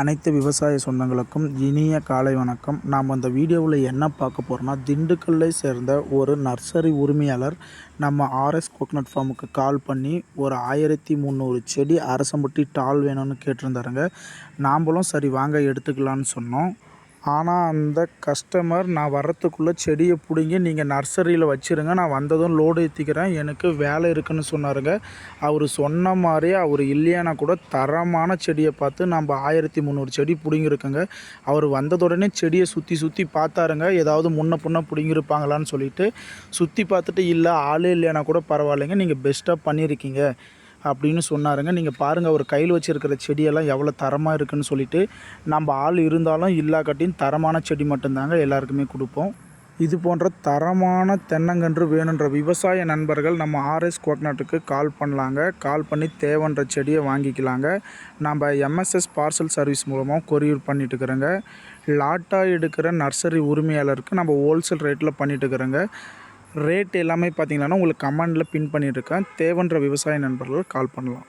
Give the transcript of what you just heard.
அனைத்து விவசாய சொந்தங்களுக்கும் இனிய காலை வணக்கம். நாம் அந்த வீடியோவில் என்ன பார்க்க போகிறோம்னா, திண்டுக்கல்லை சேர்ந்த ஒரு நர்சரி உரிமையாளர் நம்ம ஆர்எஸ் கோகனட் ஃபார்முக்கு கால் பண்ணி ஒரு 1300 செடி அரசம்பட்டி டால் வேணும்னு கேட்டிருந்தாருங்க. நாம்பளும் சரி வாங்க எடுத்துக்கலான்னு சொன்னோம். ஆனால் அந்த கஸ்டமர் நான் வர்றதுக்குள்ளே செடியை பிடுங்கி நீங்கள் நர்சரியில் வச்சுருங்க, நான் வந்ததும் லோடு ஏற்றிக்கிறேன், எனக்கு வேலை இருக்குதுன்னு சொன்னாருங்க. அவர் சொன்ன மாதிரி அவர் இல்லையானா கூட தரமான செடியை பார்த்து நம்ம 1300 செடி பிடுங்கிருக்கோங்க. அவர் வந்ததுடனே செடியை சுற்றி பார்த்தாருங்க, ஏதாவது முன்ன பின்ன பிடுங்கிருப்பாங்களான்னு சொல்லிட்டு. சுற்றி பார்த்துட்டு இல்லை ஆளே இல்லையானா கூட பரவாயில்லைங்க, நீங்கள் பெஸ்ட்டாக பண்ணியிருக்கீங்க அப்படின்னு சொன்னாருங்க. நீங்கள் பாருங்கள் அவர் கையில் வச்சுருக்கிற செடியெல்லாம் எவ்வளோ தரமாக இருக்குதுன்னு சொல்லிட்டு. நம்ம ஆள் இருந்தாலும் இல்லாக்காட்டியும் தரமான செடி மட்டும்தாங்க எல்லாருக்குமே கொடுப்போம். இது போன்ற தரமான தென்னங்கன்று வேணுன்ற விவசாய நண்பர்கள் நம்ம ஆர்எஸ் கோகனட்டுக்கு கால் பண்ணலாங்க. கால் பண்ணி தேவைன்ற செடியை வாங்கிக்கலாங்க. நம்ம எம்எஸ்எஸ் பார்சல் சர்வீஸ் மூலமாக கொரியர் பண்ணிட்டுருக்குறோங்க. லாட்டாக எடுக்கிற நர்சரி உரிமையாளருக்கு நம்ம ஹோல்சேல் ரேட்டில் பண்ணிட்டுருக்குறோங்க. ரேட் எல்லாமே பார்த்திங்கன்னா உங்களுக்கு கமெண்டில் பின் பண்ணியிருக்கேன். தேவைன்ற விவசாய நண்பர்கள் கால் பண்ணலாம்.